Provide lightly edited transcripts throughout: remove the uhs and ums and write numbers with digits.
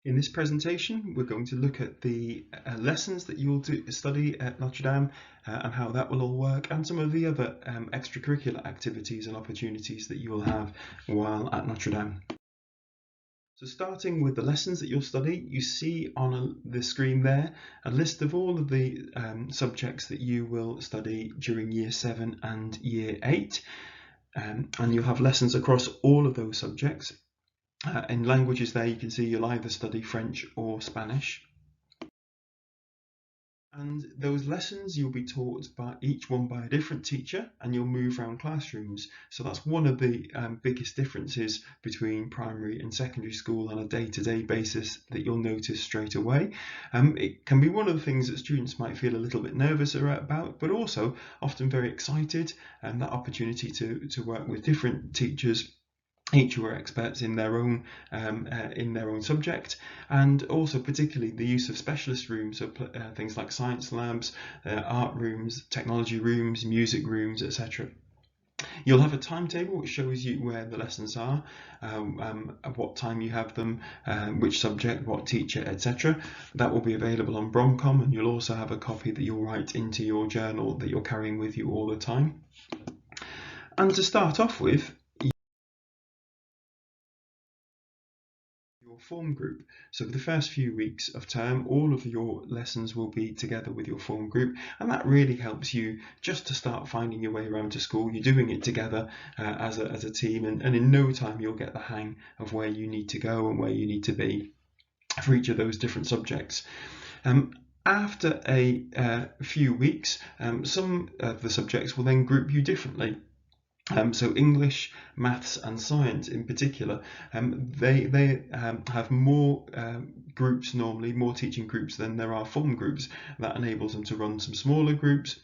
In this presentation, we're going to look at the lessons that you'll study at Notre Dame and how that will all work, and some of the other extracurricular activities and opportunities that you will have while at Notre Dame. So starting with the lessons that you'll study, you see on the screen there a list of all of the subjects that you will study during Year 7 and Year 8, and you'll have lessons across all of those subjects. In languages there, you can see you'll either study French or Spanish. And those lessons you'll be taught by each one by a different teacher, and you'll move around classrooms. So that's one of the biggest differences between primary and secondary school on a day-to-day basis that you'll notice straight away. It can be one of the things that students might feel a little bit nervous about, but also often very excited, and that opportunity to work with different teachers, each who are experts in their own subject, and also particularly the use of specialist rooms, so things like science labs, art rooms, technology rooms, music rooms, etc. You'll have a timetable which shows you where the lessons are, at what time you have them, which subject, what teacher, etc. That will be available on Bromcom, and you'll also have a copy that you'll write into your journal that you're carrying with you all the time. And to start off with, form group. So for the first few weeks of term, all of your lessons will be together with your form group, and that really helps you just to start finding your way around to school. You're doing it together as a team, and in no time you'll get the hang of where you need to go and where you need to be for each of those different subjects. After a few weeks, some of the subjects will then group you differently. So English, maths and science in particular, they have more groups normally, more teaching groups than there are form groups. That enables them to run some smaller groups,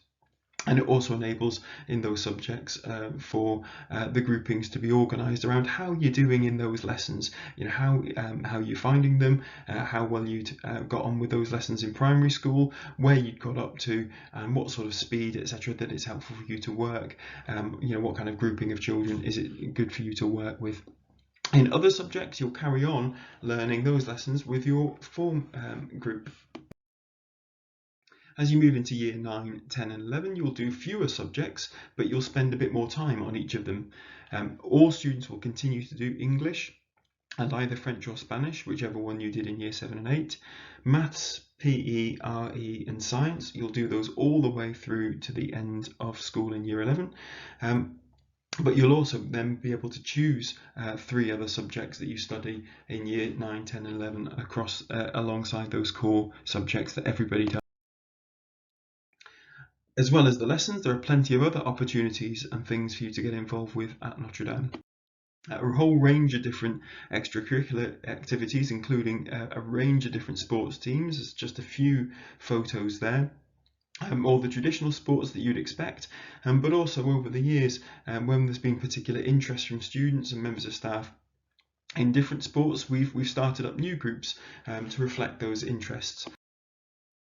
and it also enables in those subjects for the groupings to be organised around how you're doing in those lessons. You know, how you're finding them, how well you'd got on with those lessons in primary school, where you'd got up to, and what sort of speed, etc. that it's helpful for you to work. You know, what kind of grouping of children is it good for you to work with. In other subjects, you'll carry on learning those lessons with your form group. As you move into year 9, 10 and 11, you'll do fewer subjects, but you'll spend a bit more time on each of them. All students will continue to do English and either French or Spanish, whichever one you did in year 7 and 8. Maths, PE, RE and science, you'll do those all the way through to the end of school in year 11. But you'll also then be able to choose 3 other subjects that you study in year 9, 10 and 11 across alongside those core subjects that everybody does. As well as the lessons, there are plenty of other opportunities and things for you to get involved with at Notre Dame. A whole range of different extracurricular activities, including a range of different sports teams. There's just a few photos there. All the traditional sports that you'd expect, but also over the years, when there's been particular interest from students and members of staff in different sports, we've started up new groups to reflect those interests.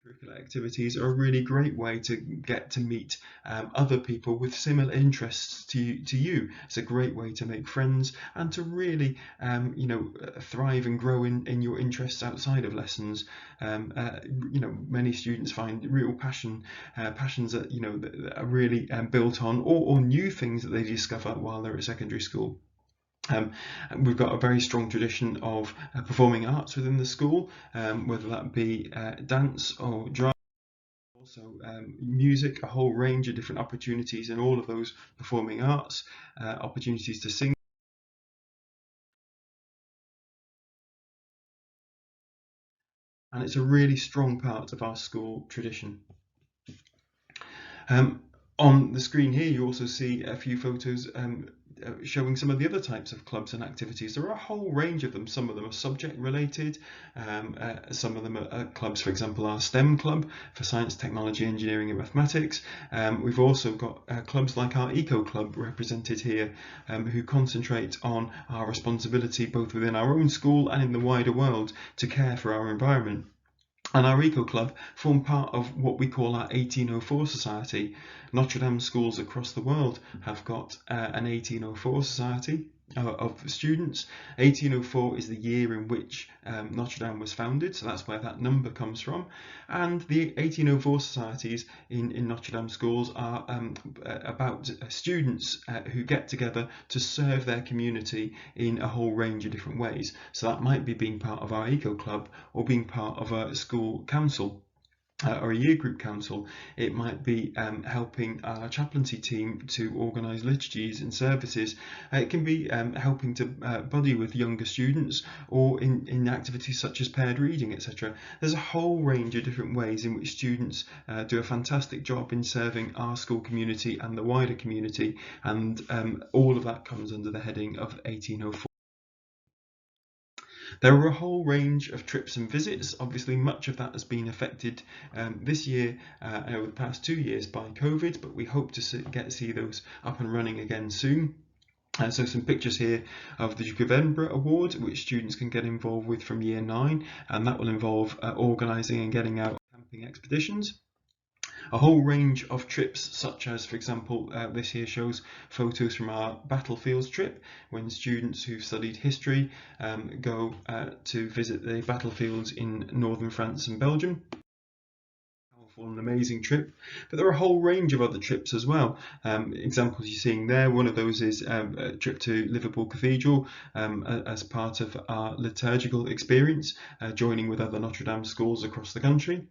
Curricular activities are a really great way to get to meet other people with similar interests to you. It's a great way to make friends and to really thrive and grow in your interests outside of lessons. Many students find real passions that that are really built on or new things that they discover while they're at secondary school. We've got a very strong tradition of performing arts within the school, whether that be dance or drama, also music, a whole range of different opportunities in all of those performing arts, opportunities to sing. And it's a really strong part of our school tradition. On the screen here, you also see a few photos showing some of the other types of clubs and activities. There are a whole range of them. Some of them are subject related. Some of them are clubs, for example, our STEM club for science, technology, engineering and mathematics. We've also got clubs like our Eco Club represented here, who concentrate on our responsibility both within our own school and in the wider world to care for our environment. And our Eco Club form part of what we call our 1804 Society. Notre Dame schools across the world have got an 1804 Society. of students. 1804 is the year in which Notre Dame was founded, so that's where that number comes from. And the 1804 societies in Notre Dame schools are about students who get together to serve their community in a whole range of different ways. So that might be being part of our eco club or being part of a school council. Or a year group council. It might be helping our chaplaincy team to organise liturgies and services. It can be helping to buddy with younger students, or in activities such as paired reading, etc. There's a whole range of different ways in which students do a fantastic job in serving our school community and the wider community, and all of that comes under the heading of 1804. There are a whole range of trips and visits. Obviously, much of that has been affected this year and over the past 2 years by COVID, but we hope to see those up and running again soon. So some pictures here of the Duke of Edinburgh Award, which students can get involved with from year 9, and that will involve organising and getting out camping expeditions. A whole range of trips, such as, for example, this here shows photos from our battlefields trip, when students who've studied history go to visit the battlefields in northern France and Belgium. Powerful and amazing trip. But there are a whole range of other trips as well. Examples you're seeing there, one of those is a trip to Liverpool Cathedral as part of our liturgical experience, joining with other Notre Dame schools across the country.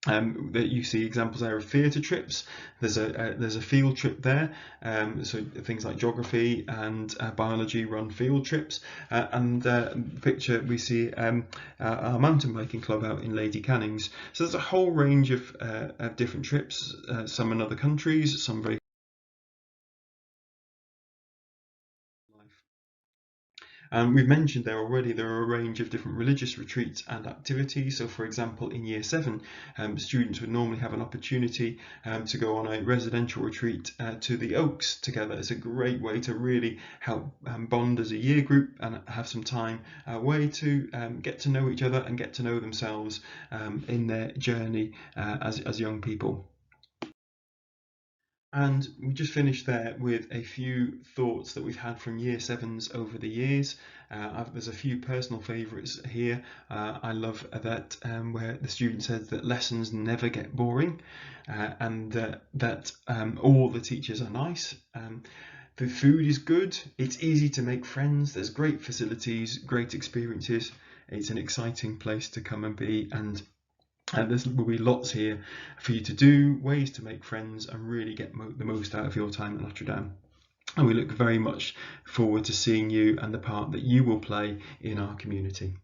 That you see examples there of theatre trips. There's a field trip there, so things like geography and biology run field trips, and picture we see our mountain biking club out in Lady Canning's. So there's a whole range of different trips, some in other countries, some very we've mentioned there already, there are a range of different religious retreats and activities. So for example, in year 7, students would normally have an opportunity to go on a residential retreat to the Oaks together. It's a great way to really help bond as a year group and have some time away to get to know each other and get to know themselves in their journey as young people. And we just finished there with a few thoughts that we've had from year 7s over the years. There's a few personal favourites here. I love that where the student says that lessons never get boring, and that all the teachers are nice. The food is good, it's easy to make friends, there's great facilities, great experiences. It's an exciting place to come and be, and there will be lots here for you to do, ways to make friends and really get the most out of your time at Notre Dame. And we look very much forward to seeing you and the part that you will play in our community.